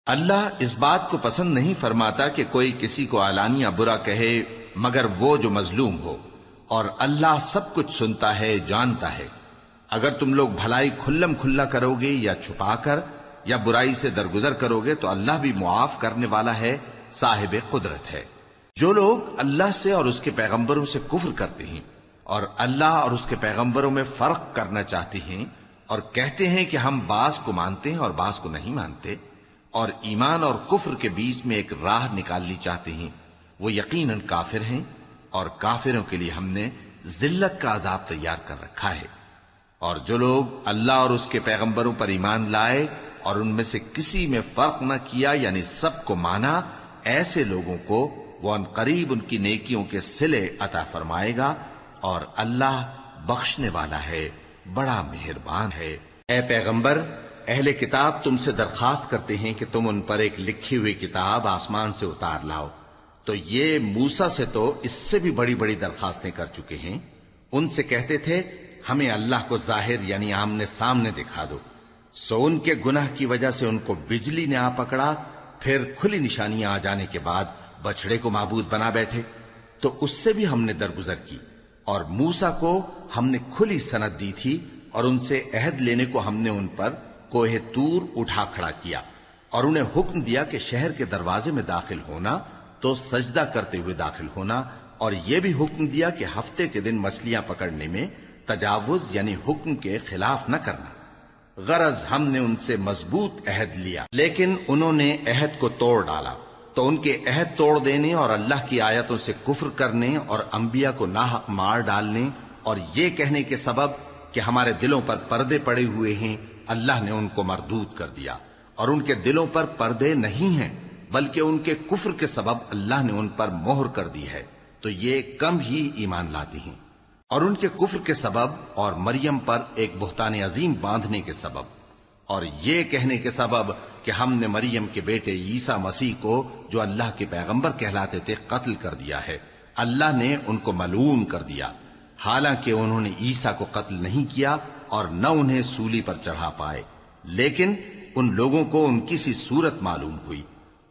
اللہ اس بات کو پسند نہیں فرماتا کہ کوئی کسی کو علانیہ برا کہے مگر وہ جو مظلوم ہو، اور اللہ سب کچھ سنتا ہے، جانتا ہے۔ اگر تم لوگ بھلائی کھلم کھلا کرو گے یا چھپا کر یا برائی سے درگزر کرو گے تو اللہ بھی معاف کرنے والا ہے، صاحب قدرت ہے۔ جو لوگ اللہ سے اور اس کے پیغمبروں سے کفر کرتے ہیں اور اللہ اور اس کے پیغمبروں میں فرق کرنا چاہتے ہیں اور کہتے ہیں کہ ہم بعض کو مانتے ہیں اور بعض کو نہیں مانتے، اور ایمان اور کفر کے بیچ میں ایک راہ نکالنی چاہتے ہیں، وہ یقیناً کافر ہیں، اور کافروں کے لیے ہم نے ذلت کا عذاب تیار کر رکھا ہے۔ اور جو لوگ اللہ اور اس کے پیغمبروں پر ایمان لائے اور ان میں سے کسی میں فرق نہ کیا، یعنی سب کو مانا، ایسے لوگوں کو وہ ان قریب ان کی نیکیوں کے صلے عطا فرمائے گا، اور اللہ بخشنے والا ہے، بڑا مہربان ہے۔ اے پیغمبر، اہل کتاب تم سے درخواست کرتے ہیں کہ تم ان پر ایک لکھی ہوئی کتاب آسمان سے اتار لاؤ، تو یہ موسیٰ سے تو اس سے بھی بڑی بڑی درخواستیں کر چکے ہیں۔ ان سے کہتے تھے ہمیں اللہ کو ظاہر یعنی آمنے سامنے دکھا دو، سو ان کے گناہ کی وجہ سے ان کو بجلی نے آ پکڑا، پھر کھلی نشانیاں آ جانے کے بعد بچڑے کو معبود بنا بیٹھے، تو اس سے بھی ہم نے درگزر کی۔ اور موسیٰ کو ہم نے کھلی سند دی تھی، اور ان سے عہد لینے کو ہم نے ان پر کوہ طور اٹھا کھڑا کیا، اور انہیں حکم دیا کہ شہر کے دروازے میں داخل ہونا تو سجدہ کرتے ہوئے داخل ہونا، اور یہ بھی حکم دیا کہ ہفتے کے دن مچھلیاں پکڑنے میں تجاوز یعنی حکم کے خلاف نہ کرنا۔ غرض ہم نے ان سے مضبوط عہد لیا، لیکن انہوں نے عہد کو توڑ ڈالا، تو ان کے عہد توڑ دینے اور اللہ کی آیتوں سے کفر کرنے اور انبیاء کو ناحق مار ڈالنے اور یہ کہنے کے سبب کہ ہمارے دلوں پر پردے پڑے ہوئے ہیں، اللہ نے ان کو مردود کر دیا۔ اور ان کے دلوں پر پردے نہیں ہیں، بلکہ ان کے کفر کے سبب اللہ نے ان پر مہر کر دی ہے، تو یہ کم ہی ایمان لاتے ہیں۔ اور ان کے کفر کے سبب اور مریم پر ایک بہتان عظیم باندھنے کے سبب اور یہ کہنے کے سبب کہ ہم نے مریم کے بیٹے عیسیٰ مسیح کو جو اللہ کے پیغمبر کہلاتے تھے قتل کر دیا ہے، اللہ نے ان کو ملعون کر دیا، حالانکہ انہوں نے عیسیٰ کو قتل نہیں کیا اور نہ انہیں سولی پر چڑھا پائے، لیکن ان لوگوں کو ان کی سی صورت معلوم ہوئی۔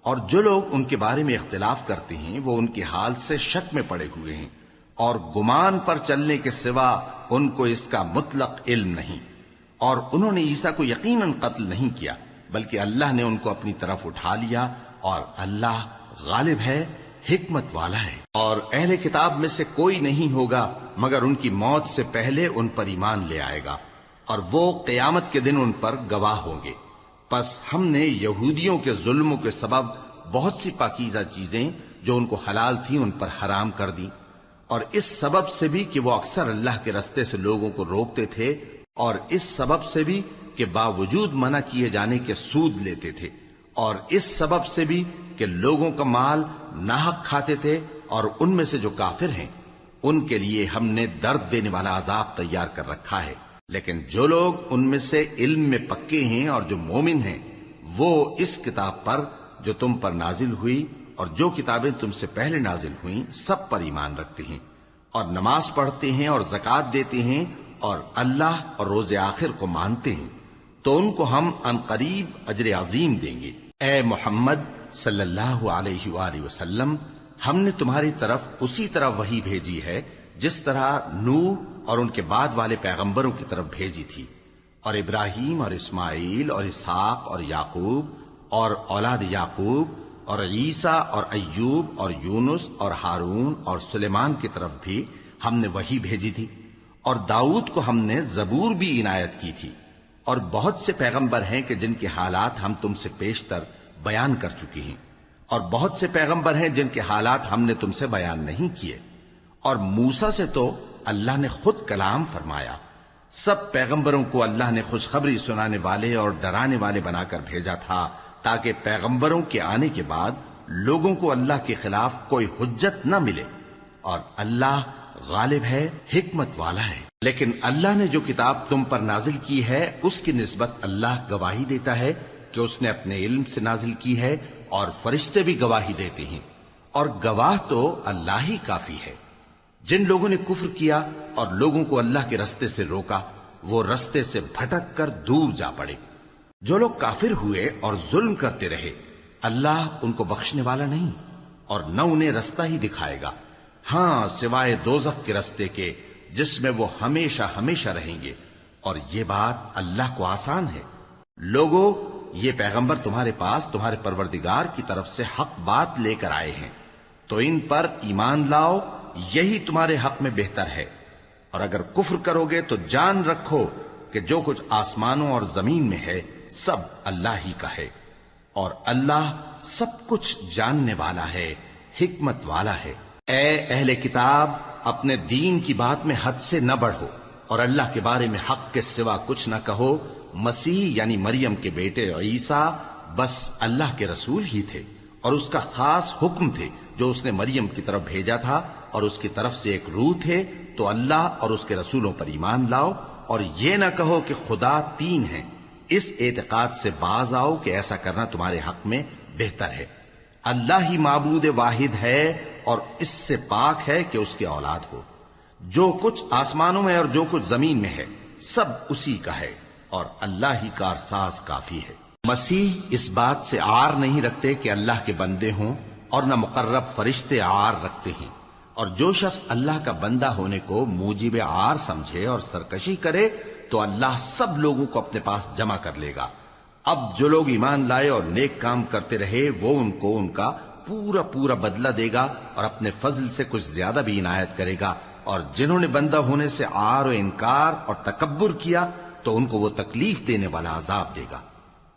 اور جو لوگ ان کے بارے میں اختلاف کرتے ہیں وہ ان کے حال سے شک میں پڑے ہوئے ہیں، اور گمان پر چلنے کے سوا ان کو اس کا مطلق علم نہیں۔ اور انہوں نے عیسیٰ کو یقیناً قتل نہیں کیا، بلکہ اللہ نے ان کو اپنی طرف اٹھا لیا، اور اللہ غالب ہے، حکمت والا ہے۔ اور اہل کتاب میں سے کوئی نہیں ہوگا مگر ان کی موت سے پہلے ان پر ایمان لے آئے گا، اور وہ قیامت کے دن ان پر گواہ ہوں گے۔ پس ہم نے یہودیوں کے ظلموں کے سبب بہت سی پاکیزہ چیزیں جو ان کو حلال تھیں ان پر حرام کر دیں، اور اس سبب سے بھی کہ وہ اکثر اللہ کے رستے سے لوگوں کو روکتے تھے، اور اس سبب سے بھی کہ باوجود منع کیے جانے کے سود لیتے تھے، اور اس سبب سے بھی کہ لوگوں کا مال ناحق کھاتے تھے، اور ان میں سے جو کافر ہیں ان کے لیے ہم نے درد دینے والا عذاب تیار کر رکھا ہے۔ لیکن جو لوگ ان میں سے علم میں پکے ہیں اور جو مومن ہیں وہ اس کتاب پر جو تم پر نازل ہوئی اور جو کتابیں تم سے پہلے نازل ہوئیں سب پر ایمان رکھتے ہیں، اور نماز پڑھتے ہیں اور زکوٰۃ دیتے ہیں اور اللہ اور روز آخر کو مانتے ہیں، تو ان کو ہم عنقریب اجر عظیم دیں گے۔ اے محمد صلی اللہ علیہ وآلہ وسلم، ہم نے تمہاری طرف اسی طرح وحی بھیجی ہے جس طرح نوح اور ان کے بعد والے پیغمبروں کی طرف بھیجی تھی، اور ابراہیم اور اسماعیل اور اسحاق اور یعقوب اور اولاد یعقوب اور عیسیٰ اور ایوب اور یونس اور ہارون اور سلیمان کی طرف بھی ہم نے وحی بھیجی تھی، اور داؤد کو ہم نے زبور بھی عنایت کی تھی، اور بہت سے پیغمبر ہیں کہ جن کے حالات ہم تم سے پیشتر بیان کر چکے ہیں، اور بہت سے پیغمبر ہیں جن کے حالات ہم نے تم سے بیان نہیں کیے، اور موسیٰ سے تو اللہ نے خود کلام فرمایا۔ سب پیغمبروں کو اللہ نے خوشخبری سنانے والے اور ڈرانے والے بنا کر بھیجا تھا تاکہ پیغمبروں کے آنے کے بعد لوگوں کو اللہ کے خلاف کوئی حجت نہ ملے، اور اللہ غالب ہے، حکمت والا ہے۔ لیکن اللہ نے جو کتاب تم پر نازل کی ہے اس کی نسبت اللہ گواہی دیتا ہے کہ اس نے اپنے علم سے نازل کی ہے، اور فرشتے بھی گواہی دیتے ہیں، اور گواہ تو اللہ ہی کافی ہے۔ جن لوگوں نے کفر کیا اور لوگوں کو اللہ کے رستے سے روکا وہ رستے سے بھٹک کر دور جا پڑے۔ جو لوگ کافر ہوئے اور ظلم کرتے رہے اللہ ان کو بخشنے والا نہیں اور نہ انہیں رستہ ہی دکھائے گا، ہاں سوائے دوزخ کے رستے کے جس میں وہ ہمیشہ ہمیشہ رہیں گے، اور یہ بات اللہ کو آسان ہے۔ لوگو، یہ پیغمبر تمہارے پاس تمہارے پروردگار کی طرف سے حق بات لے کر آئے ہیں، تو ان پر ایمان لاؤ، یہی تمہارے حق میں بہتر ہے، اور اگر کفر کرو گے تو جان رکھو کہ جو کچھ آسمانوں اور زمین میں ہے سب اللہ ہی کا ہے، اور اللہ سب کچھ جاننے والا ہے، حکمت والا ہے۔ اے اہل کتاب، اپنے دین کی بات میں حد سے نہ بڑھو، اور اللہ کے بارے میں حق کے سوا کچھ نہ کہو۔ مسیح یعنی مریم کے بیٹے عیسیٰ بس اللہ کے رسول ہی تھے، اور اس کا خاص حکم تھے جو اس نے مریم کی طرف بھیجا تھا، اور اس کی طرف سے ایک روح تھے، تو اللہ اور اس کے رسولوں پر ایمان لاؤ، اور یہ نہ کہو کہ خدا تین ہیں۔ اس اعتقاد سے باز آؤ کہ ایسا کرنا تمہارے حق میں بہتر ہے۔ اللہ ہی معبود واحد ہے، اور اس سے پاک ہے کہ اس کی اولاد ہو۔ جو کچھ آسمانوں میں اور جو کچھ زمین میں ہے سب اسی کا ہے، اور اللہ ہی کارساز کافی ہے۔ مسیح اس بات سے عار نہیں رکھتے کہ اللہ کے بندے ہوں، اور نہ مقرب فرشتے عار رکھتے ہیں، اور جو شخص اللہ کا بندہ ہونے کو موجب عار سمجھے اور سرکشی کرے تو اللہ سب لوگوں کو اپنے پاس جمع کر لے گا۔ اب جو لوگ ایمان لائے اور نیک کام کرتے رہے وہ ان کو ان کا پورا پورا بدلہ دے گا، اور اپنے فضل سے کچھ زیادہ بھی عنایت کرے گا، اور جنہوں نے بندہ ہونے سے عار و انکار اور تکبر کیا تو ان کو وہ تکلیف دینے والا عذاب دے گا،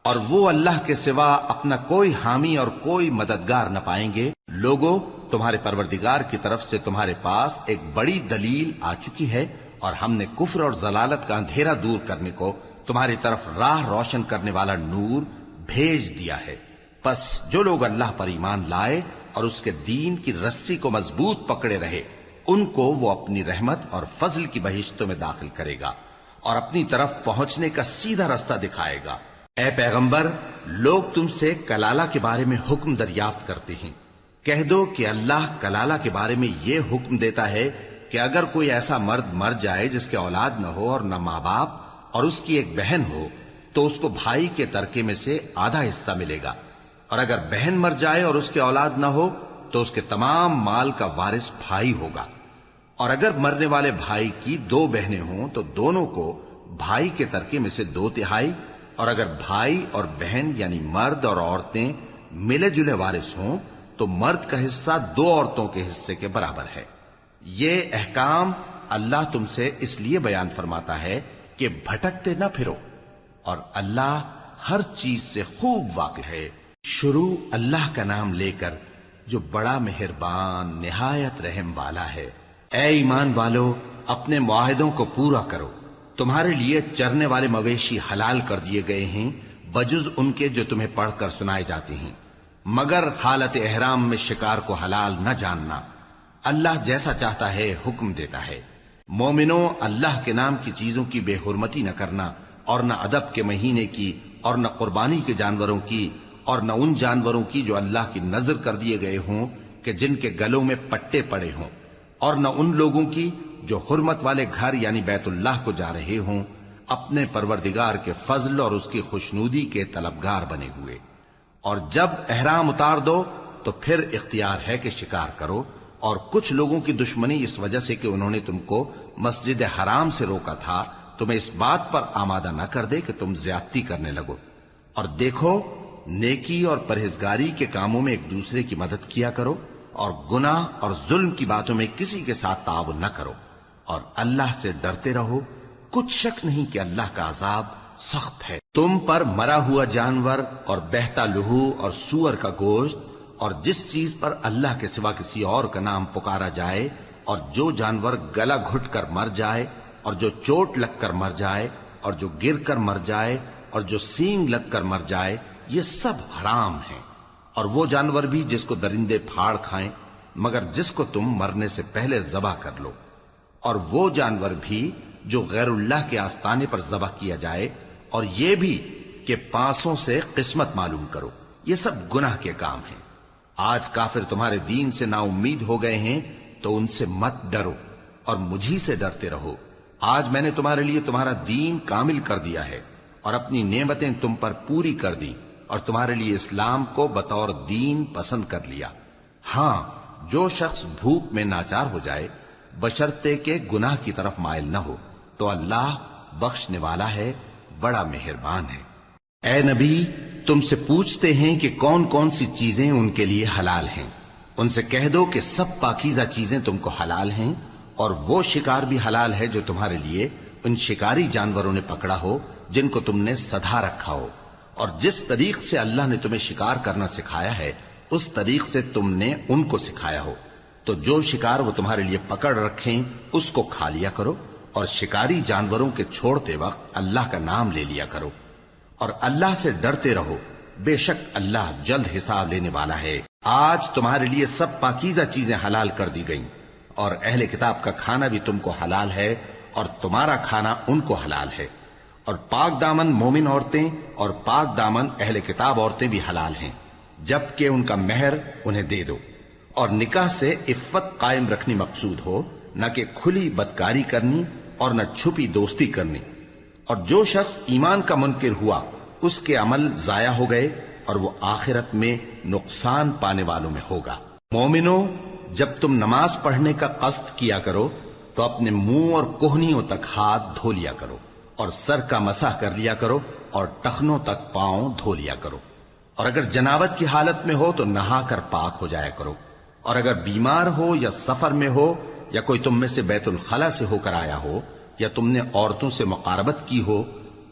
اور وہ اللہ کے سوا اپنا کوئی حامی اور کوئی مددگار نہ پائیں گے۔ لوگوں، تمہارے پروردگار کی طرف سے تمہارے پاس ایک بڑی دلیل آ چکی ہے، اور ہم نے کفر اور ضلالت کا اندھیرا دور کرنے کو تمہاری طرف راہ روشن کرنے والا نور بھیج دیا ہے۔ پس جو لوگ اللہ پر ایمان لائے اور اس کے دین کی رسی کو مضبوط پکڑے رہے، ان کو وہ اپنی رحمت اور فضل کی بہشتوں میں داخل کرے گا، اور اپنی طرف پہنچنے کا سیدھا رستہ دکھائے گا۔ اے پیغمبر، لوگ تم سے کلالہ کے بارے میں حکم دریافت کرتے ہیں، کہہ دو کہ اللہ کلالہ کے بارے میں یہ حکم دیتا ہے کہ اگر کوئی ایسا مرد مر جائے جس کے اولاد نہ ہو اور نہ ماں باپ، اور اس کی ایک بہن ہو، تو اس کو بھائی کے ترکے میں سے آدھا حصہ ملے گا، اور اگر بہن مر جائے اور اس کے اولاد نہ ہو تو اس کے تمام مال کا وارث بھائی ہوگا، اور اگر مرنے والے بھائی کی دو بہنیں ہوں تو دونوں کو بھائی کے ترکے میں سے 2/3، اور اگر بھائی اور بہن یعنی مرد اور عورتیں ملے جلے وارث ہوں تو مرد کا حصہ 2 عورتوں کے حصے کے برابر ہے۔ یہ احکام اللہ تم سے اس لیے بیان فرماتا ہے کہ بھٹکتے نہ پھرو، اور اللہ ہر چیز سے خوب واقف ہے۔ شروع اللہ کا نام لے کر جو بڑا مہربان نہایت رحم والا ہے۔ اے ایمان والو، اپنے معاہدوں کو پورا کرو۔ تمہارے لیے چرنے والے مویشی حلال کر دیے گئے ہیں بجز ان کے جو تمہیں پڑھ کر سنائے جاتے ہیں، مگر حالت احرام میں شکار کو حلال نہ جاننا۔ اللہ جیسا چاہتا ہے حکم دیتا ہے۔ مومنوں، اللہ کے نام کی چیزوں کی بے حرمتی نہ کرنا، اور نہ ادب کے مہینے کی، اور نہ قربانی کے جانوروں کی، اور نہ ان جانوروں کی جو اللہ کی نذر کر دیے گئے ہوں کہ جن کے گلوں میں پٹے پڑے ہوں، اور نہ ان لوگوں کی جو حرمت والے گھر یعنی بیت اللہ کو جا رہے ہوں، اپنے پروردگار کے فضل اور اس کی خوشنودی کے طلبگار بنے ہوئے۔ اور جب احرام اتار دو تو پھر اختیار ہے کہ شکار کرو، اور کچھ لوگوں کی دشمنی اس وجہ سے کہ انہوں نے تم کو مسجد حرام سے روکا تھا تمہیں اس بات پر آمادہ نہ کر دے کہ تم زیادتی کرنے لگو۔ اور دیکھو، نیکی اور پرہیزگاری کے کاموں میں ایک دوسرے کی مدد کیا کرو، اور گناہ اور ظلم کی باتوں میں کسی کے ساتھ تعاون نہ کرو، اور اللہ سے ڈرتے رہو۔ کچھ شک نہیں کہ اللہ کا عذاب سخت ہے۔ تم پر مرا ہوا جانور اور بہتا لہو اور سور کا گوشت، اور جس چیز پر اللہ کے سوا کسی اور کا نام پکارا جائے، اور جو جانور گلا گھٹ کر مر جائے، اور جو چوٹ لگ کر مر جائے، اور جو گر کر مر جائے، اور جو سینگ لگ کر مر جائے، یہ سب حرام ہیں۔ اور وہ جانور بھی جس کو درندے پھاڑ کھائیں، مگر جس کو تم مرنے سے پہلے ذبح کر لو، اور وہ جانور بھی جو غیر اللہ کے آستانے پر ذبح کیا جائے، اور یہ بھی کہ پانسوں سے قسمت معلوم کرو۔ یہ سب گناہ کے کام ہیں۔ آج کافر تمہارے دین سے نا امید ہو گئے ہیں تو ان سے مت ڈرو، اور مجھی سے ڈرتے رہو۔ آج میں نے تمہارے لیے تمہارا دین کامل کر دیا ہے، اور اپنی نعمتیں تم پر پوری کر دی اور تمہارے لیے اسلام کو بطور دین پسند کر لیا۔ ہاں، جو شخص بھوک میں ناچار ہو جائے بشرطے کہ گناہ کی طرف مائل نہ ہو تو اللہ بخشنے والا ہے، بڑا مہربان ہے۔ اے نبی، تم سے پوچھتے ہیں کہ کون کون سی چیزیں ان کے لیے حلال ہیں۔ ان سے کہہ دو کہ سب پاکیزہ چیزیں تم کو حلال ہیں، اور وہ شکار بھی حلال ہے جو تمہارے لیے ان شکاری جانوروں نے پکڑا ہو جن کو تم نے سدھا رکھا ہو، اور جس طریق سے اللہ نے تمہیں شکار کرنا سکھایا ہے اس طریق سے تم نے ان کو سکھایا ہو، تو جو شکار وہ تمہارے لیے پکڑ رکھیں اس کو کھا لیا کرو، اور شکاری جانوروں کے چھوڑتے وقت اللہ کا نام لے لیا کرو، اور اللہ سے ڈرتے رہو، بے شک اللہ جلد حساب لینے والا ہے۔ آج تمہارے لیے سب پاکیزہ چیزیں حلال کر دی گئیں، اور اہل کتاب کا کھانا بھی تم کو حلال ہے اور تمہارا کھانا ان کو حلال ہے، اور پاک دامن مومن عورتیں اور پاک دامن اہل کتاب عورتیں بھی حلال ہیں، جبکہ ان کا مہر انہیں دے دو، اور نکاح سے عفت قائم رکھنی مقصود ہو، نہ کہ کھلی بدکاری کرنی اور نہ چھپی دوستی کرنی۔ اور جو شخص ایمان کا منکر ہوا اس کے عمل ضائع ہو گئے اور وہ آخرت میں نقصان پانے والوں میں ہوگا۔ مومنو، جب تم نماز پڑھنے کا قصد کیا کرو تو اپنے منہ اور کوہنیوں تک ہاتھ دھو لیا کرو، اور سر کا مسح کر لیا کرو، اور ٹخنوں تک پاؤں دھو لیا کرو، اور اگر جنابت کی حالت میں ہو تو نہا کر پاک ہو جایا کرو، اور اگر بیمار ہو یا سفر میں ہو یا کوئی تم میں سے بیت الخلا سے ہو کر آیا ہو یا تم نے عورتوں سے مقاربت کی ہو،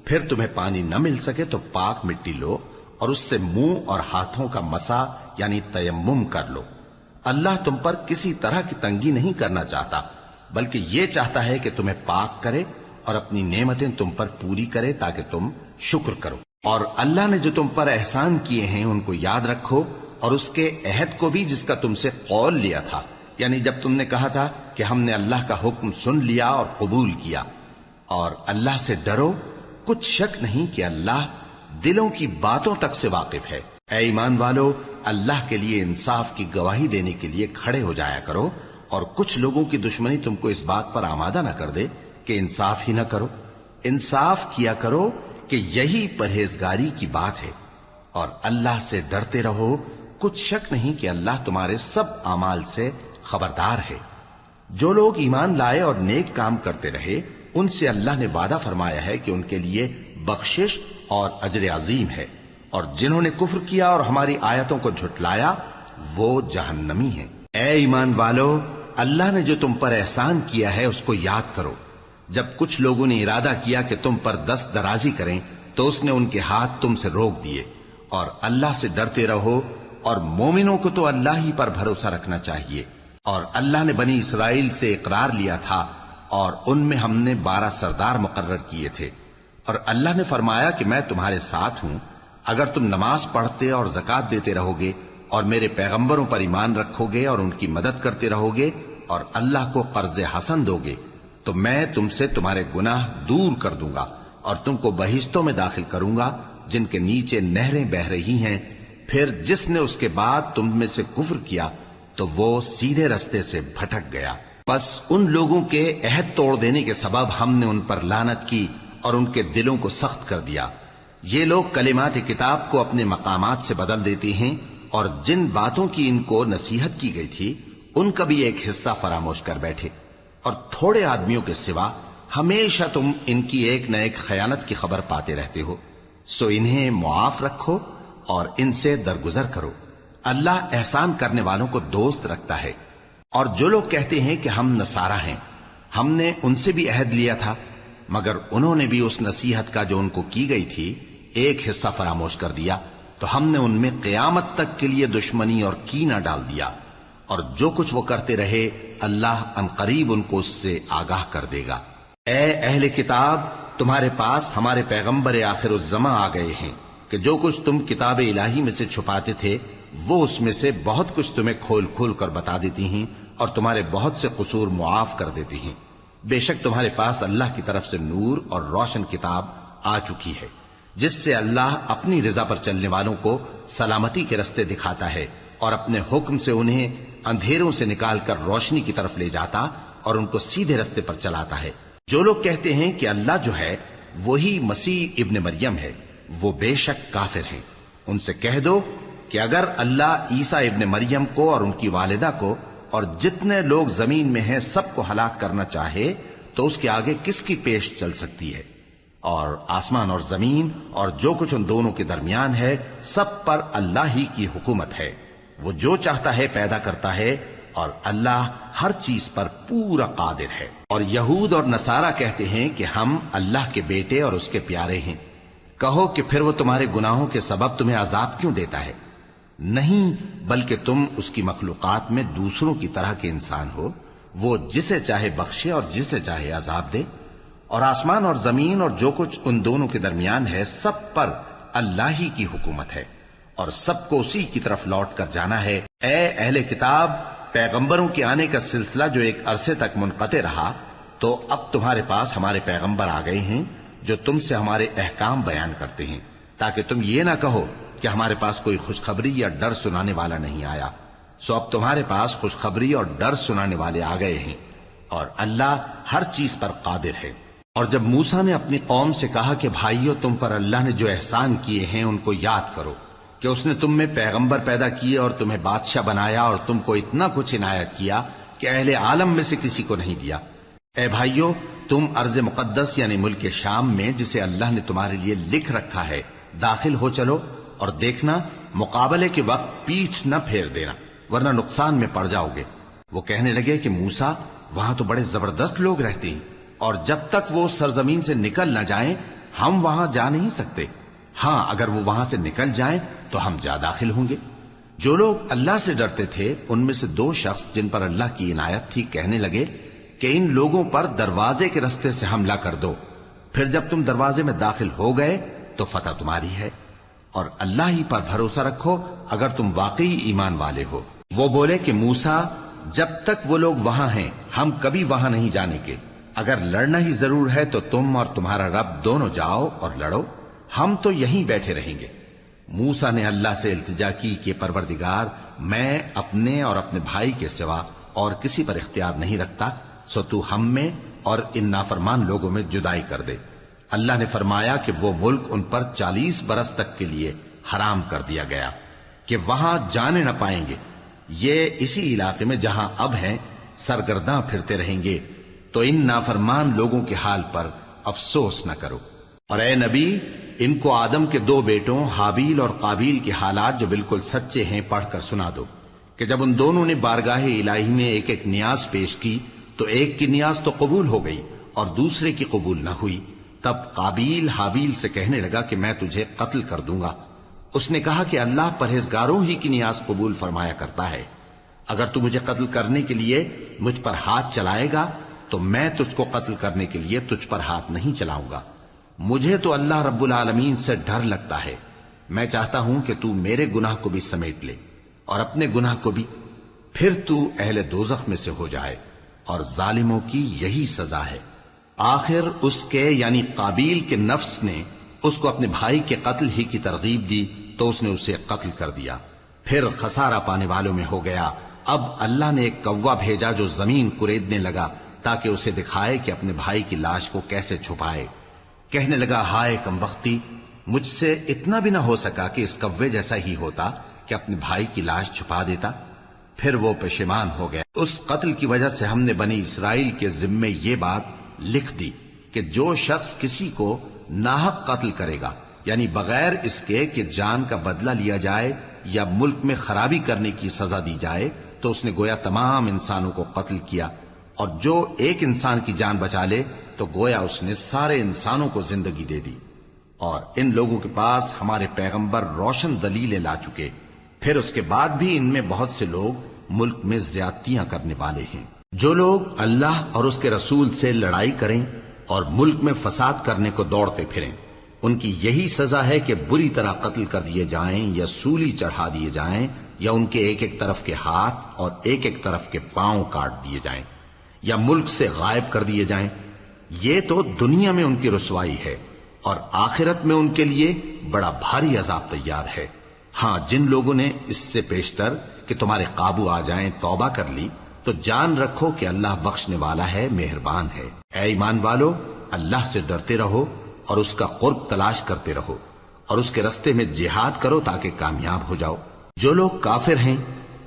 پھر تمہیں پانی نہ مل سکے تو پاک مٹی لو اور اس سے منہ اور ہاتھوں کا مسح یعنی تیمم کر لو۔ اللہ تم پر کسی طرح کی تنگی نہیں کرنا چاہتا، بلکہ یہ چاہتا ہے کہ تمہیں پاک کرے اور اپنی نعمتیں تم پر پوری کرے تاکہ تم شکر کرو۔ اور اللہ نے جو تم پر احسان کیے ہیں ان کو یاد رکھو، اور اس کے عہد کو بھی جس کا تم سے قول لیا تھا، یعنی جب تم نے کہا تھا کہ ہم نے اللہ کا حکم سن لیا اور قبول کیا۔ اور اللہ سے ڈرو، کچھ شک نہیں کہ اللہ دلوں کی باتوں تک سے واقف ہے۔ اے ایمان والو، اللہ کے لیے انصاف کی گواہی دینے کے لیے کھڑے ہو جایا کرو، اور کچھ لوگوں کی دشمنی تم کو اس بات پر آمادہ نہ کر دے کہ انصاف ہی نہ کرو۔ انصاف کیا کرو کہ یہی پرہیزگاری کی بات ہے، اور اللہ سے ڈرتے رہو، کچھ شک نہیں کہ اللہ تمہارے سب اعمال سے خبردار ہے۔ جو لوگ ایمان لائے اور نیک کام کرتے رہے ان سے اللہ نے وعدہ فرمایا ہے کہ ان کے لیے بخشش اور اجر عظیم ہے، اور جنہوں نے کفر کیا اور ہماری آیتوں کو جھٹلایا وہ جہنمی ہیں۔ اے ایمان والو، اللہ نے جو تم پر احسان کیا ہے اس کو یاد کرو۔ جب کچھ لوگوں نے ارادہ کیا کہ تم پر دست درازی کریں تو اس نے ان کے ہاتھ تم سے روک دیے، اور اللہ سے ڈرتے رہو، اور مومنوں کو تو اللہ ہی پر بھروسہ رکھنا چاہیے۔ اور اللہ نے بنی اسرائیل سے اقرار لیا تھا اور ان میں ہم نے 12 سردار مقرر کیے تھے، اور اللہ نے فرمایا کہ میں تمہارے ساتھ ہوں، اگر تم نماز پڑھتے اور زکوٰۃ دیتے رہو گے اور میرے پیغمبروں پر ایمان رکھو گے اور ان کی مدد کرتے رہو گے اور اللہ کو قرض حسن دو گے تو میں تم سے تمہارے گناہ دور کر دوں گا اور تم کو بہشتوں میں داخل کروں گا جن کے نیچے نہریں بہ رہی ہیں۔ پھر جس نے اس کے بعد تم میں سے کفر کیا تو وہ سیدھے رستے سے بھٹک گیا۔ بس ان لوگوں کے عہد توڑ دینے کے سبب ہم نے ان پر لعنت کی اور ان کے دلوں کو سخت کر دیا۔ یہ لوگ کلمات کتاب کو اپنے مقامات سے بدل دیتے ہیں، اور جن باتوں کی ان کو نصیحت کی گئی تھی ان کا بھی ایک حصہ فراموش کر بیٹھے، اور تھوڑے آدمیوں کے سوا ہمیشہ تم ان کی ایک نہ ایک خیانت کی خبر پاتے رہتے ہو، سو انہیں معاف رکھو اور ان سے درگزر کرو۔ اللہ احسان کرنے والوں کو دوست رکھتا ہے۔ اور جو لوگ کہتے ہیں کہ ہم نصارہ ہیں، ہم نے ان سے بھی عہد لیا تھا، مگر انہوں نے بھی اس نصیحت کا جو ان کو کی گئی تھی ایک حصہ فراموش کر دیا، تو ہم نے ان میں قیامت تک کے لیے دشمنی اور کینہ ڈال دیا، اور جو کچھ وہ کرتے رہے اللہ عنقریب ان کو اس سے آگاہ کر دے گا۔ اے اہل کتاب، تمہارے پاس ہمارے پیغمبر آخر الزماں آ گئے ہیں کہ جو کچھ تم کتاب الہی میں سے چھپاتے تھے وہ اس میں سے بہت کچھ تمہیں کھول کھول کر بتا دیتی ہیں اور تمہارے بہت سے قصور معاف کر دیتی ہیں۔ بے شک تمہارے پاس اللہ کی طرف سے نور اور روشن کتاب آ چکی ہے، جس سے اللہ اپنی رضا پر چلنے والوں کو سلامتی کے رستے دکھاتا ہے اور اپنے حکم سے انہیں اندھیروں سے نکال کر روشنی کی طرف لے جاتا اور ان کو سیدھے رستے پر چلاتا ہے۔ جو لوگ کہتے ہیں کہ اللہ جو ہے وہی مسیح ابن مریم ہے، وہ بے شک کافر ہیں۔ ان سے کہہ دو کہ اگر اللہ عیسیٰ ابن مریم کو اور ان کی والدہ کو اور جتنے لوگ زمین میں ہیں سب کو ہلاک کرنا چاہے تو اس کے آگے کس کی پیش چل سکتی ہے؟ اور آسمان اور زمین اور جو کچھ ان دونوں کے درمیان ہے سب پر اللہ ہی کی حکومت ہے۔ وہ جو چاہتا ہے پیدا کرتا ہے، اور اللہ ہر چیز پر پورا قادر ہے۔ اور یہود اور نصارہ کہتے ہیں کہ ہم اللہ کے بیٹے اور اس کے پیارے ہیں۔ کہو کہ پھر وہ تمہارے گناہوں کے سبب تمہیں عذاب کیوں دیتا ہے؟ نہیں، بلکہ تم اس کی مخلوقات میں دوسروں کی طرح کے انسان ہو، وہ جسے چاہے بخشے اور جسے چاہے عذاب دے۔ اور آسمان اور زمین اور جو کچھ ان دونوں کے درمیان ہے سب پر اللہ ہی کی حکومت ہے، اور سب کو اسی کی طرف لوٹ کر جانا ہے۔ اے اہل کتاب، پیغمبروں کے آنے کا سلسلہ جو ایک عرصے تک منقطع رہا، تو اب تمہارے پاس ہمارے پیغمبر آ گئے ہیں جو تم سے ہمارے احکام بیان کرتے ہیں، تاکہ تم یہ نہ کہو کہ ہمارے پاس کوئی خوشخبری یا ڈر سنانے والا نہیں آیا۔ سو اب تمہارے پاس خوشخبری اور ڈر سنانے والے آ گئے ہیں، اور اللہ ہر چیز پر قادر ہے۔ اور جب موسیٰ نے اپنی قوم سے کہا کہ بھائیو، تم پر اللہ نے جو احسان کیے ہیں ان کو یاد کرو، کہ اس نے تم میں پیغمبر پیدا کیے اور تمہیں بادشاہ بنایا اور تم کو اتنا کچھ عنایت کیا کہ اہل عالم میں سے کسی کو نہیں دیا۔ اے بھائیو، تم ارض مقدس یعنی ملک شام میں، جسے اللہ نے تمہارے لیے لکھ رکھا ہے، داخل ہو چلو، اور دیکھنا مقابلے کے وقت پیٹھ نہ پھیر دینا، ورنہ نقصان میں پڑ جاؤ گے۔ وہ کہنے لگے کہ موسیٰ، وہاں تو بڑے زبردست لوگ رہتے ہیں، اور جب تک وہ سرزمین سے نکل نہ جائیں ہم وہاں جا نہیں سکتے۔ ہاں، اگر وہ وہاں سے نکل جائیں تو ہم جا داخل ہوں گے۔ جو لوگ اللہ سے ڈرتے تھے ان میں سے دو شخص جن پر اللہ کی عنایت تھی کہنے لگے کہ ان لوگوں پر دروازے کے رستے سے حملہ کر دو، پھر جب تم دروازے میں داخل ہو گئے تو فتح تمہاری ہے، اور اللہ ہی پر بھروسہ رکھو اگر تم واقعی ایمان والے ہو۔ وہ بولے کہ موسیٰ، جب تک وہ لوگ وہاں ہیں ہم کبھی وہاں نہیں جانے کے، اگر لڑنا ہی ضرور ہے تو تم اور تمہارا رب دونوں جاؤ اور لڑو، ہم تو یہیں بیٹھے رہیں گے۔ موسیٰ نے اللہ سے التجا کی کہ پروردگار، میں اپنے اور اپنے بھائی کے سوا اور کسی پر اختیار نہیں رکھتا، سو تو ہم میں اور ان نافرمان لوگوں میں جدائی کر دے۔ اللہ نے فرمایا کہ وہ ملک ان پر 40 برس تک کے لیے حرام کر دیا گیا کہ وہاں جانے نہ پائیں گے۔ یہ اسی علاقے میں جہاں اب ہیں سرگرداں پھرتے رہیں گے، تو ان نافرمان لوگوں کے حال پر افسوس نہ کرو۔ اور اے نبی، ان کو آدم کے 2 بیٹوں حابیل اور قابیل کے حالات جو بالکل سچے ہیں پڑھ کر سنا دو، کہ جب ان دونوں نے بارگاہ الہی میں ایک ایک نیاز پیش کی تو ایک کی نیاز تو قبول ہو گئی اور دوسرے کی قبول نہ ہوئی۔ تب قابیل حابیل سے کہنے لگا کہ میں تجھے قتل کر دوں گا۔ اس نے کہا کہ اللہ پرہیزگاروں ہی کی نیاز قبول فرمایا کرتا ہے، اگر تو مجھے قتل کرنے کے لیے مجھ پر ہاتھ چلائے گا تو میں تجھ کو قتل کرنے کے لیے تجھ پر ہاتھ نہیں چلاؤں گا۔ مجھے تو اللہ رب العالمین سے ڈر لگتا ہے، میں چاہتا ہوں کہ تو میرے گناہ کو بھی سمیٹ لے اور اپنے گناہ کو بھی، پھر تو اہل دوزخ میں سے ہو جائے، اور ظالموں کی یہی سزا ہے۔ آخر اس کے یعنی قابیل کے نفس نے اس کو اپنے بھائی کے قتل ہی کی ترغیب دی تو اس نے اسے قتل کر دیا، پھر خسارہ پانے والوں میں ہو گیا۔ اب اللہ نے ایک کوا بھیجا جو زمین کریدنے لگا تاکہ اسے دکھائے کہ اپنے بھائی کی لاش کو کیسے چھپائے۔ کہنے لگا، ہائے کمبختی، مجھ سے اتنا بھی نہ ہو سکا کہ اس کوے جیسا ہی ہوتا کہ اپنے بھائی کی لاش چھپا دیتا۔ پھر وہ پشیمان ہو گیا۔ اس قتل کی وجہ سے ہم نے بنی اسرائیل کے ذمے یہ بات لکھ دی کہ جو شخص کسی کو ناحق قتل کرے گا، یعنی بغیر اس کے کہ جان کا بدلہ لیا جائے یا ملک میں خرابی کرنے کی سزا دی جائے، تو اس نے گویا تمام انسانوں کو قتل کیا، اور جو ایک انسان کی جان بچا لے تو گویا اس نے سارے انسانوں کو زندگی دے دی۔ اور ان لوگوں کے پاس ہمارے پیغمبر روشن دلیلیں لا چکے، پھر اس کے بعد بھی ان میں بہت سے لوگ ملک میں زیادتیاں کرنے والے ہیں۔ جو لوگ اللہ اور اس کے رسول سے لڑائی کریں اور ملک میں فساد کرنے کو دوڑتے پھریں، ان کی یہی سزا ہے کہ بری طرح قتل کر دیے جائیں یا سولی چڑھا دیے جائیں، یا ان کے ایک ایک طرف کے ہاتھ اور ایک ایک طرف کے پاؤں کاٹ دیے جائیں، یا ملک سے غائب کر دیے جائیں۔ یہ تو دنیا میں ان کی رسوائی ہے، اور آخرت میں ان کے لیے بڑا بھاری عذاب تیار ہے۔ ہاں، جن لوگوں نے اس سے پیشتر کہ تمہارے قابو آ جائیں توبہ کر لی تو جان رکھو کہ اللہ بخشنے والا ہے، مہربان ہے۔ اے ایمان والو، اللہ سے ڈرتے رہو اور اس کا قرب تلاش کرتے رہو اور اس کے رستے میں جہاد کرو تاکہ کامیاب ہو جاؤ۔ جو لوگ کافر ہیں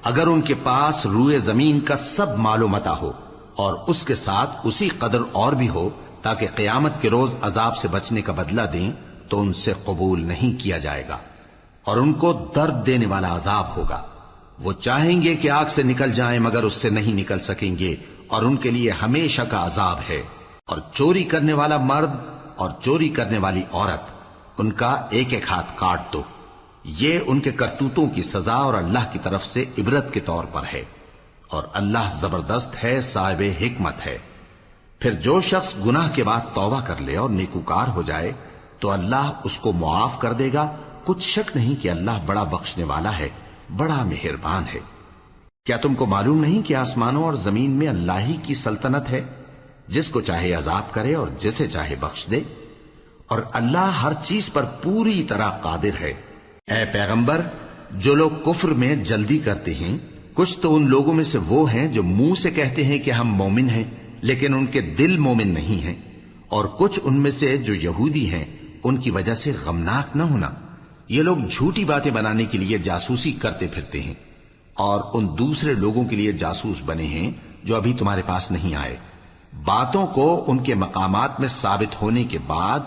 اگر ان کے پاس روئے زمین کا سب مال و متاع ہو اور اس کے ساتھ اسی قدر اور بھی ہو تاکہ قیامت کے روز عذاب سے بچنے کا بدلہ دیں تو ان سے قبول نہیں کیا جائے گا اور ان کو درد دینے والا عذاب ہوگا۔ وہ چاہیں گے کہ آگ سے نکل جائیں مگر اس سے نہیں نکل سکیں گے اور ان کے لیے ہمیشہ کا عذاب ہے۔ اور چوری کرنے والا مرد اور چوری کرنے والی عورت ان کا ایک ایک ہاتھ کاٹ دو، یہ ان کے کرتوتوں کی سزا اور اللہ کی طرف سے عبرت کے طور پر ہے، اور اللہ زبردست ہے، صاحب حکمت ہے۔ پھر جو شخص گناہ کے بعد توبہ کر لے اور نیکوکار ہو جائے تو اللہ اس کو معاف کر دے گا، کچھ شک نہیں کہ اللہ بڑا بخشنے والا ہے، بڑا مہربان ہے۔ کیا تم کو معلوم نہیں کہ آسمانوں اور زمین میں اللہ ہی کی سلطنت ہے، جس کو چاہے عذاب کرے اور جسے چاہے بخش دے، اور اللہ ہر چیز پر پوری طرح قادر ہے۔ اے پیغمبر، جو لوگ کفر میں جلدی کرتے ہیں کچھ تو ان لوگوں میں سے وہ ہیں جو منہ سے کہتے ہیں کہ ہم مومن ہیں لیکن ان کے دل مومن نہیں ہیں، اور کچھ ان میں سے جو یہودی ہیں ان کی وجہ سے غمناک نہ ہونا۔ یہ لوگ جھوٹی باتیں بنانے کے لیے جاسوسی کرتے پھرتے ہیں اور ان دوسرے لوگوں کے لیے جاسوس بنے ہیں جو ابھی تمہارے پاس نہیں آئے، باتوں کو ان کے مقامات میں ثابت ہونے کے بعد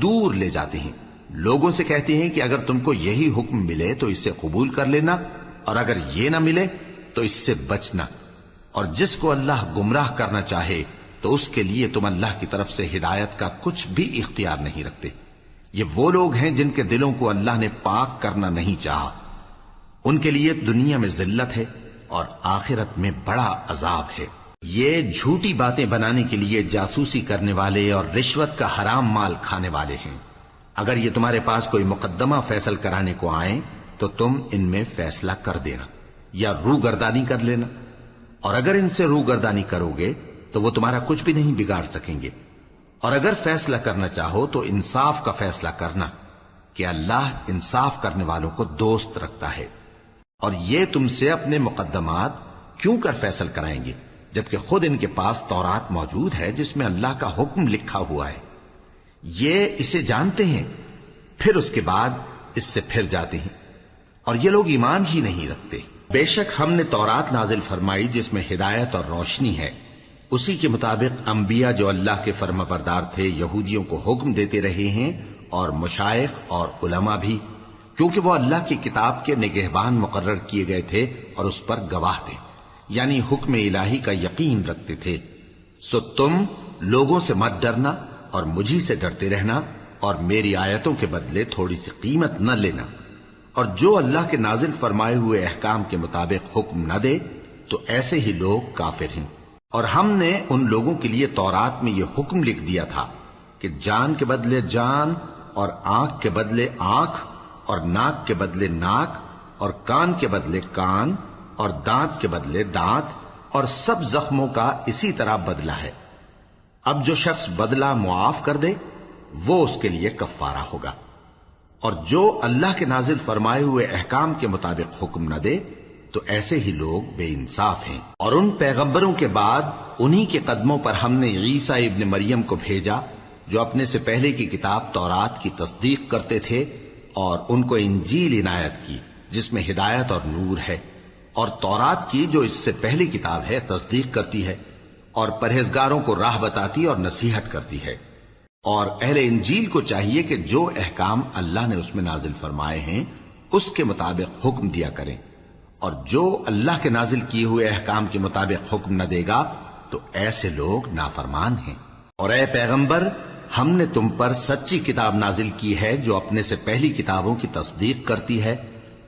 دور لے جاتے ہیں، لوگوں سے کہتے ہیں کہ اگر تم کو یہی حکم ملے تو اسے قبول کر لینا اور اگر یہ نہ ملے تو اس سے بچنا، اور جس کو اللہ گمراہ کرنا چاہے تو اس کے لیے تم اللہ کی طرف سے ہدایت کا کچھ بھی اختیار نہیں رکھتے۔ یہ وہ لوگ ہیں جن کے دلوں کو اللہ نے پاک کرنا نہیں چاہا، ان کے لیے دنیا میں ذلت ہے اور آخرت میں بڑا عذاب ہے۔ یہ جھوٹی باتیں بنانے کے لیے جاسوسی کرنے والے اور رشوت کا حرام مال کھانے والے ہیں۔ اگر یہ تمہارے پاس کوئی مقدمہ فیصل کرانے کو آئیں تو تم ان میں فیصلہ کر دینا یا روگردانی کر لینا، اور اگر ان سے روگردانی کرو گے تو وہ تمہارا کچھ بھی نہیں بگاڑ سکیں گے، اور اگر فیصلہ کرنا چاہو تو انصاف کا فیصلہ کرنا کہ اللہ انصاف کرنے والوں کو دوست رکھتا ہے۔ اور یہ تم سے اپنے مقدمات کیوں کر فیصل کرائیں گے جبکہ خود ان کے پاس تورات موجود ہے جس میں اللہ کا حکم لکھا ہوا ہے، یہ اسے جانتے ہیں پھر اس کے بعد اس سے پھر جاتے ہیں، اور یہ لوگ ایمان ہی نہیں رکھتے۔ بے شک ہم نے تورات نازل فرمائی جس میں ہدایت اور روشنی ہے، اسی کے مطابق انبیاء جو اللہ کے فرما بردار تھے یہودیوں کو حکم دیتے رہے ہیں، اور مشائخ اور علماء بھی، کیونکہ وہ اللہ کی کتاب کے نگہبان مقرر کیے گئے تھے اور اس پر گواہ تھے، یعنی حکم الہی کا یقین رکھتے تھے۔ سو تم لوگوں سے مت ڈرنا اور مجھی سے ڈرتے رہنا، اور میری آیتوں کے بدلے تھوڑی سی قیمت نہ لینا، اور جو اللہ کے نازل فرمائے ہوئے احکام کے مطابق حکم نہ دے تو ایسے ہی لوگ کافر ہیں۔ اور ہم نے ان لوگوں کے لیے تورات میں یہ حکم لکھ دیا تھا کہ جان کے بدلے جان، اور آنکھ کے بدلے آنکھ، اور ناک کے بدلے ناک، اور کان کے بدلے کان، اور دانت کے بدلے دانت، اور سب زخموں کا اسی طرح بدلہ ہے۔ اب جو شخص بدلہ معاف کر دے وہ اس کے لیے کفارہ ہوگا، اور جو اللہ کے نازل فرمائے ہوئے احکام کے مطابق حکم نہ دے تو ایسے ہی لوگ بے انصاف ہیں۔ اور ان پیغمبروں کے بعد انہی کے قدموں پر ہم نے عیسیٰ ابن مریم کو بھیجا جو اپنے سے پہلے کی کتاب تورات کی تصدیق کرتے تھے، اور ان کو انجیل عنایت کی جس میں ہدایت اور نور ہے، اور تورات کی جو اس سے پہلی کتاب ہے تصدیق کرتی ہے اور پرہیزگاروں کو راہ بتاتی اور نصیحت کرتی ہے۔ اور اہل انجیل کو چاہیے کہ جو احکام اللہ نے اس میں نازل فرمائے ہیں اس کے مطابق حکم دیا کریں، اور جو اللہ کے نازل کیے ہوئے احکام کے مطابق حکم نہ دے گا تو ایسے لوگ نافرمان ہیں۔ اور اے پیغمبر، ہم نے تم پر سچی کتاب نازل کی ہے جو اپنے سے پہلی کتابوں کی تصدیق کرتی ہے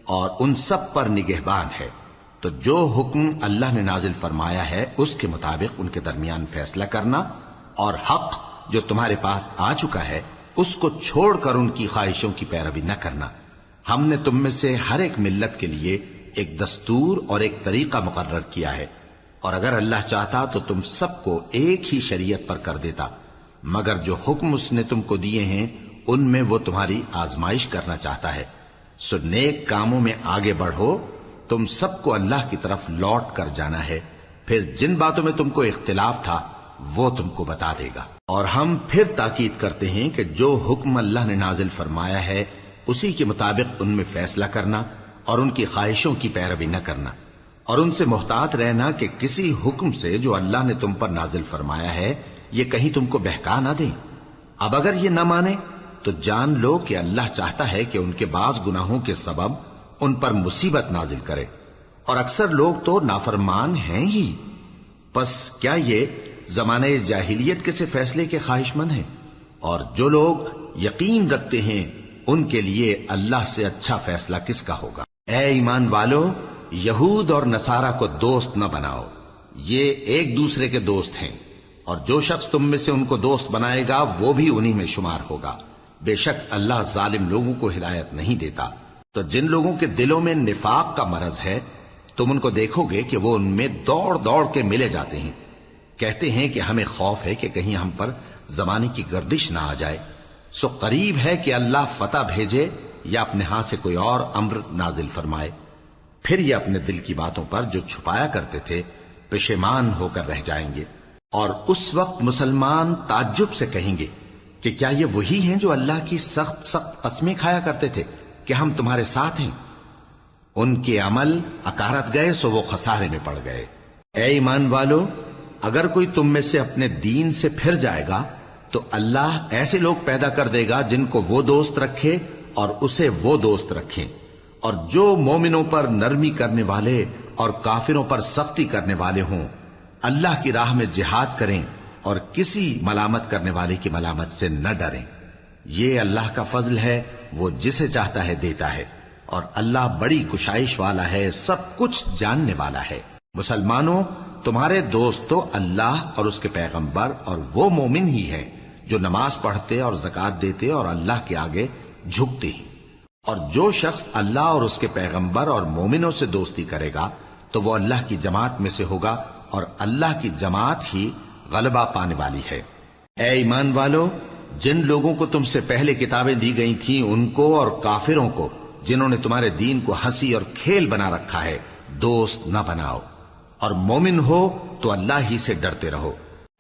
اور ان سب پر نگہبان ہے، تو جو حکم اللہ نے نازل فرمایا ہے اس کے مطابق ان کے درمیان فیصلہ کرنا، اور حق جو تمہارے پاس آ چکا ہے اس کو چھوڑ کر ان کی خواہشوں کی پیروی نہ کرنا۔ ہم نے تم میں سے ہر ایک ملت کے لیے ایک دستور اور ایک طریقہ مقرر کیا ہے، اور اگر اللہ چاہتا تو تم سب کو ایک ہی شریعت پر کر دیتا، مگر جو حکم اس نے تم کو دیے ہیں ان میں وہ تمہاری آزمائش کرنا چاہتا ہے۔ سو نیک کاموں میں آگے بڑھو، تم سب کو اللہ کی طرف لوٹ کر جانا ہے۔ پھر جن باتوں میں تم کو اختلاف تھا وہ تم کو بتا دے گا۔ اور ہم پھر تاکید کرتے ہیں کہ جو حکم اللہ نے نازل فرمایا ہے اسی کے مطابق ان میں فیصلہ کرنا اور ان کی خواہشوں کی پیروی نہ کرنا، اور ان سے محتاط رہنا کہ کسی حکم سے جو اللہ نے تم پر نازل فرمایا ہے یہ کہیں تم کو بہکا نہ دیں۔ اب اگر یہ نہ مانے تو جان لو کہ اللہ چاہتا ہے کہ ان کے بعض گناہوں کے سبب ان پر مصیبت نازل کرے، اور اکثر لوگ تو نافرمان ہیں ہی۔ پس کیا یہ زمانہ جاہلیت کے سے فیصلے کے خواہش مند ہیں؟ اور جو لوگ یقین رکھتے ہیں ان کے لیے اللہ سے اچھا فیصلہ کس کا ہوگا؟ اے ایمان والو، یہود اور نصارہ کو دوست نہ بناؤ، یہ ایک دوسرے کے دوست ہیں، اور جو شخص تم میں سے ان کو دوست بنائے گا وہ بھی انہی میں شمار ہوگا۔ بے شک اللہ ظالم لوگوں کو ہدایت نہیں دیتا۔ تو جن لوگوں کے دلوں میں نفاق کا مرض ہے تم ان کو دیکھو گے کہ وہ ان میں دوڑ دوڑ کے ملے جاتے ہیں، کہتے ہیں کہ ہمیں خوف ہے کہ کہیں ہم پر زمانے کی گردش نہ آ جائے، سو قریب ہے کہ اللہ فتح بھیجے یا اپنے ہاں سے کوئی اور امر نازل فرمائے، پھر یہ اپنے دل کی باتوں پر جو چھپایا کرتے تھے پشیمان ہو کر رہ جائیں گے۔ اور اس وقت مسلمان تعجب سے کہیں گے کہ کیا یہ وہی ہیں جو اللہ کی سخت سخت قسمیں کھایا کرتے تھے کہ ہم تمہارے ساتھ ہیں؟ ان کے عمل اکارت گئے سو وہ خسارے میں پڑ گئے۔ اے ایمان والو، اگر کوئی تم میں سے اپنے دین سے پھر جائے گا تو اللہ ایسے لوگ پیدا کر دے گا جن کو وہ دوست رکھے اور اسے وہ دوست رکھیں، اور جو مومنوں پر نرمی کرنے والے اور کافروں پر سختی کرنے والے ہوں، اللہ کی راہ میں جہاد کریں اور کسی ملامت کرنے والے کی ملامت سے نہ ڈریں۔ یہ اللہ کا فضل ہے، وہ جسے چاہتا ہے دیتا ہے، اور اللہ بڑی کشائش والا ہے، سب کچھ جاننے والا ہے۔ مسلمانوں، تمہارے دوست تو اللہ اور اس کے پیغمبر اور وہ مومن ہی ہیں جو نماز پڑھتے اور زکوٰۃ دیتے اور اللہ کے آگے جھکتے ہیں۔ اور جو شخص اللہ اور اس کے پیغمبر اور مومنوں سے دوستی کرے گا تو وہ اللہ کی جماعت میں سے ہوگا، اور اللہ کی جماعت ہی غلبہ پانے والی ہے۔ اے ایمان والو، جن لوگوں کو تم سے پہلے کتابیں دی گئی تھیں ان کو اور کافروں کو جنہوں نے تمہارے دین کو ہنسی اور کھیل بنا رکھا ہے دوست نہ بناؤ، اور مومن ہو تو اللہ ہی سے ڈرتے رہو۔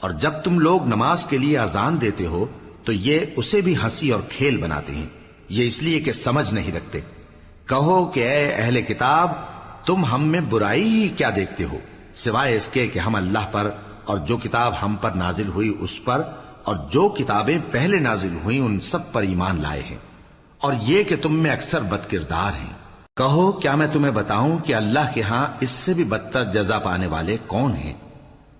اور جب تم لوگ نماز کے لیے اذان دیتے ہو تو یہ اسے بھی ہنسی اور کھیل بناتے ہیں، یہ اس لیے کہ سمجھ نہیں رکھتے۔ کہو کہ اے اہل کتاب، تم ہم میں برائی ہی کیا دیکھتے ہو، سوائے اس کے کہ ہم اللہ پر اور جو کتاب ہم پر نازل ہوئی اس پر اور جو کتابیں پہلے نازل ہوئیں ان سب پر ایمان لائے ہیں، اور یہ کہ تم میں اکثر بد کردار ہیں۔ کہو کیا میں تمہیں بتاؤں کہ اللہ کے ہاں اس سے بھی بدتر جزا پانے والے کون ہیں؟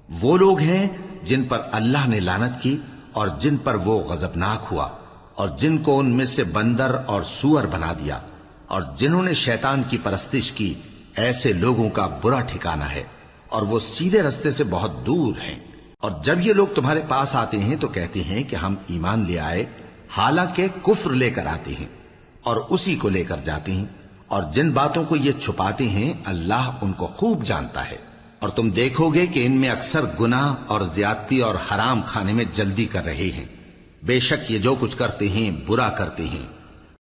وہ لوگ ہیں جن پر اللہ نے لعنت کی اور جن پر وہ غضبناک ہوا، اور جن کو ان میں سے بندر اور سور بنا دیا، اور جنہوں نے شیطان کی پرستش کی، ایسے لوگوں کا برا ٹھکانہ ہے، اور وہ سیدھے رستے سے بہت دور ہیں۔ اور جب یہ لوگ تمہارے پاس آتے ہیں تو کہتے ہیں کہ ہم ایمان لے آئے، حالانکہ کفر لے کر آتے ہیں اور اسی کو لے کر جاتے ہیں، اور جن باتوں کو یہ چھپاتے ہیں اللہ ان کو خوب جانتا ہے۔ اور تم دیکھو گے کہ ان میں اکثر گناہ اور زیادتی اور حرام کھانے میں جلدی کر رہے ہیں، بے شک یہ جو کچھ کرتے ہیں برا کرتے ہیں۔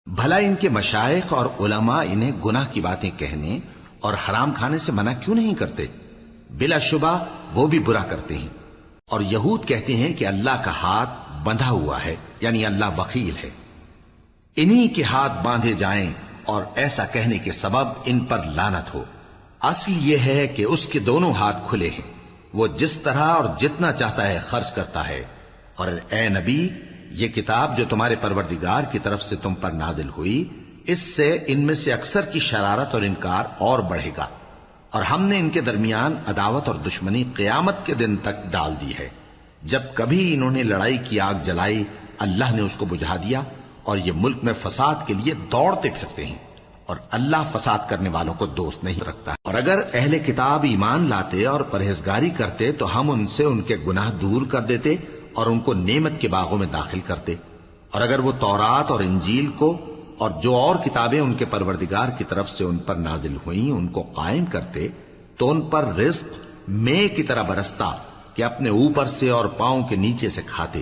بھلا ان کے مشائخ اور علماء انہیں گناہ کی باتیں کہنے اور حرام کھانے سے منع کیوں نہیں کرتے؟ بلا شبہ وہ بھی برا کرتے ہیں۔ اور یہود کہتے ہیں کہ اللہ کا ہاتھ بندھا ہوا ہے، یعنی اللہ بخیل ہے، انہی کے ہاتھ باندھے جائیں، اور ایسا کہنے کے سبب ان پر لعنت ہو۔ اصل یہ ہے کہ اس کے دونوں ہاتھ کھلے ہیں، وہ جس طرح اور جتنا چاہتا ہے خرچ کرتا ہے۔ اور اے نبی، یہ کتاب جو تمہارے پروردگار کی طرف سے تم پر نازل ہوئی، اس سے ان میں سے اکثر کی شرارت اور انکار اور بڑھے گا، اور ہم نے ان کے درمیان عداوت اور دشمنی قیامت کے دن تک ڈال دی ہے۔ جب کبھی انہوں نے لڑائی کی آگ جلائی اللہ نے اس کو بجھا دیا، اور یہ ملک میں فساد کے لیے دوڑتے پھرتے ہیں، اور اللہ فساد کرنے والوں کو دوست نہیں رکھتا۔ اور اگر اہل کتاب ایمان لاتے اور پرہیزگاری کرتے تو ہم ان سے ان کے گناہ دور کر دیتے اور ان کو نعمت کے باغوں میں داخل کرتے۔ اور اگر وہ تورات اور انجیل کو اور جو اور کتابیں ان کے پروردگار کی طرف سے ان پر نازل ہوئیں ان کو قائم کرتے تو ان پر رزق مے کی طرح برستا کہ اپنے اوپر سے اور پاؤں کے نیچے سے کھاتے۔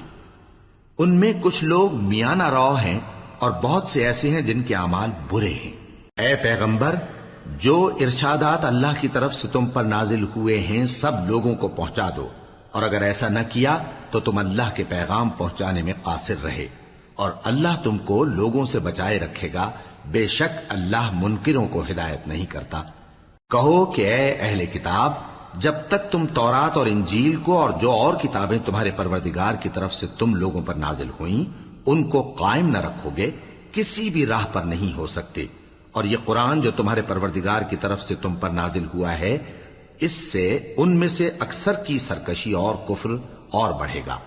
ان میں کچھ لوگ میانہ رو ہیں اور بہت سے ایسے ہیں جن کے اعمال برے ہیں۔ اے پیغمبر، جو ارشادات اللہ کی طرف سے تم پر نازل ہوئے ہیں سب لوگوں کو پہنچا دو، اور اگر ایسا نہ کیا تو تم اللہ کے پیغام پہنچانے میں قاصر رہے، اور اللہ تم کو لوگوں سے بچائے رکھے گا، بے شک اللہ منکروں کو ہدایت نہیں کرتا۔ کہو کہ اے اہل کتاب، جب تک تم تورات اور انجیل کو اور جو اور کتابیں تمہارے پروردگار کی طرف سے تم لوگوں پر نازل ہوئیں ان کو قائم نہ رکھو گے، کسی بھی راہ پر نہیں ہو سکتے۔ اور یہ قرآن جو تمہارے پروردگار کی طرف سے تم پر نازل ہوا ہے، اس سے ان میں سے اکثر کی سرکشی اور کفر اور بڑھے گا،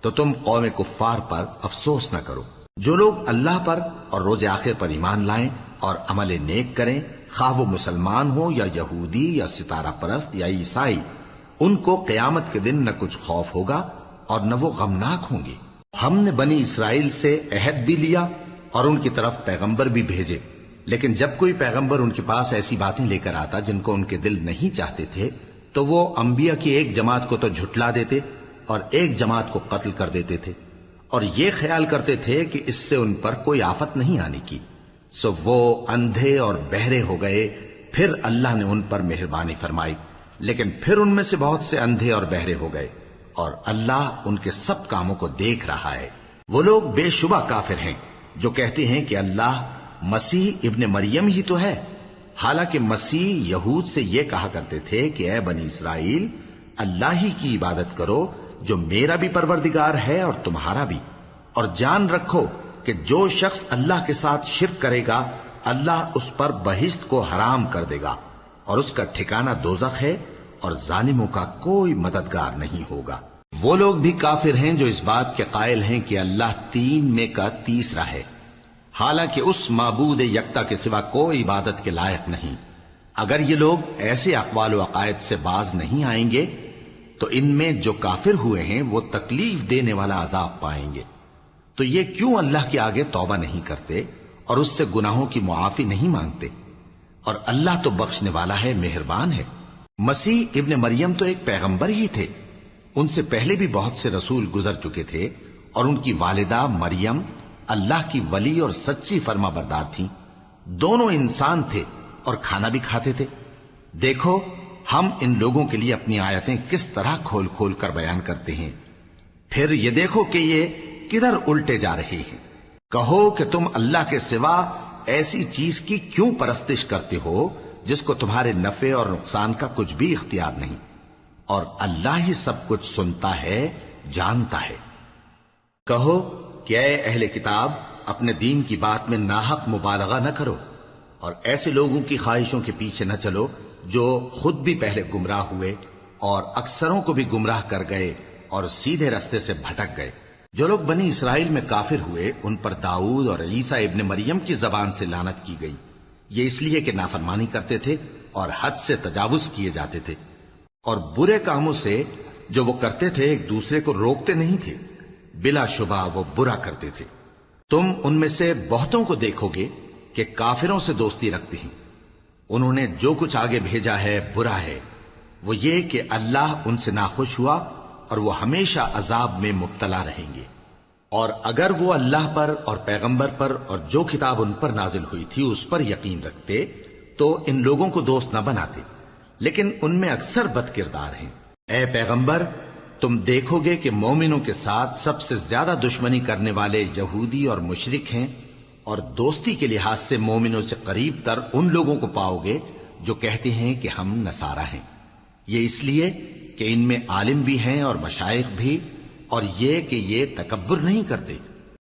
تو تم قوم کفار پر افسوس نہ کرو۔ جو لوگ اللہ پر اور روز آخر پر ایمان لائیں اور عمل نیک کریں، خواہ وہ مسلمان ہو یا یہودی یا ستارہ پرست یا عیسائی، ان کو قیامت کے دن نہ کچھ خوف ہوگا اور نہ وہ غمناک ہوں گے۔ ہم نے بنی اسرائیل سے عہد بھی لیا اور ان کی طرف پیغمبر بھی بھیجے، لیکن جب کوئی پیغمبر ان کے پاس ایسی باتیں لے کر آتا جن کو ان کے دل نہیں چاہتے تھے تو وہ انبیاء کی ایک جماعت کو تو جھٹلا دیتے اور ایک جماعت کو قتل کر دیتے تھے، اور یہ خیال کرتے تھے کہ اس سے ان پر کوئی آفت نہیں آنے کی، سو وہ اندھے اور بہرے ہو گئے۔ پھر اللہ نے ان پر مہربانی فرمائی، لیکن پھر ان میں سے بہت سے اندھے اور بہرے ہو گئے، اور اللہ ان کے سب کاموں کو دیکھ رہا ہے۔ وہ لوگ بے شبہ کافر ہیں جو کہتے ہیں کہ اللہ مسیح ابن مریم ہی تو ہے، حالانکہ مسیح یہود سے یہ کہا کرتے تھے کہ اے بنی اسرائیل، اللہ ہی کی عبادت کرو جو میرا بھی پروردگار ہے اور تمہارا بھی، اور جان رکھو کہ جو شخص اللہ کے ساتھ شرک کرے گا اللہ اس پر بہشت کو حرام کر دے گا، اور اس کا ٹھکانہ دوزخ ہے، اور ظالموں کا کوئی مددگار نہیں ہوگا۔ وہ لوگ بھی کافر ہیں جو اس بات کے قائل ہیں کہ اللہ تین میں کا تیسرا ہے، حالانکہ اس معبود یکتا کے سوا کوئی عبادت کے لائق نہیں۔ اگر یہ لوگ ایسے اقوال و عقائد سے باز نہیں آئیں گے تو ان میں جو کافر ہوئے ہیں وہ تکلیف دینے والا عذاب پائیں گے۔ تو یہ کیوں اللہ کے آگے توبہ نہیں کرتے اور اس سے گناہوں کی معافی نہیں مانگتے؟ اور اللہ تو بخشنے والا ہے، مہربان ہے۔ مسیح ابن مریم تو ایک پیغمبر ہی تھے، ان سے پہلے بھی بہت سے رسول گزر چکے تھے، اور ان کی والدہ مریم اللہ کی ولی اور سچی فرما بردار تھیں، دونوں انسان تھے اور کھانا بھی کھاتے تھے۔ دیکھو ہم ان لوگوں کے لیے اپنی آیتیں کس طرح کھول کھول کر بیان کرتے ہیں، پھر یہ دیکھو کہ یہ کدھر الٹے جا رہے ہیں۔ کہو کہ تم اللہ کے سوا ایسی چیز کی کیوں پرستش کرتے ہو جس کو تمہارے نفع اور نقصان کا کچھ بھی اختیار نہیں، اور اللہ ہی سب کچھ سنتا ہے، جانتا ہے۔ کہو کہ اے اہل کتاب، اپنے دین کی بات میں ناحق مبالغہ نہ کرو، اور ایسے لوگوں کی خواہشوں کے پیچھے نہ چلو جو خود بھی پہلے گمراہ ہوئے اور اکثروں کو بھی گمراہ کر گئے اور سیدھے رستے سے بھٹک گئے۔ جو لوگ بنی اسرائیل میں کافر ہوئے ان پر داؤد اور عیسیٰ ابن مریم کی زبان سے لعنت کی گئی، یہ اس لیے کہ نافرمانی کرتے تھے اور حد سے تجاوز کیے جاتے تھے، اور برے کاموں سے جو وہ کرتے تھے ایک دوسرے کو روکتے نہیں تھے، بلا شبہ وہ برا کرتے تھے۔ تم ان میں سے بہتوں کو دیکھو گے کہ کافروں سے دوستی رکھتے ہیں، انہوں نے جو کچھ آگے بھیجا ہے برا ہے، وہ یہ کہ اللہ ان سے ناخوش ہوا اور وہ ہمیشہ عذاب میں مبتلا رہیں گے۔ اور اگر وہ اللہ پر اور پیغمبر پر اور جو کتاب ان پر نازل ہوئی تھی اس پر یقین رکھتے تو ان لوگوں کو دوست نہ بناتے، لیکن ان میں اکثر بد کردار ہیں۔ اے پیغمبر، تم دیکھو گے کہ مومنوں کے ساتھ سب سے زیادہ دشمنی کرنے والے یہودی اور مشرک ہیں، اور دوستی کے لحاظ سے مومنوں سے قریب تر ان لوگوں کو پاؤ گے جو کہتے ہیں کہ ہم نصارہ ہیں، یہ اس لیے کہ ان میں عالم بھی ہیں اور مشائخ بھی، اور یہ کہ یہ تکبر نہیں کرتے۔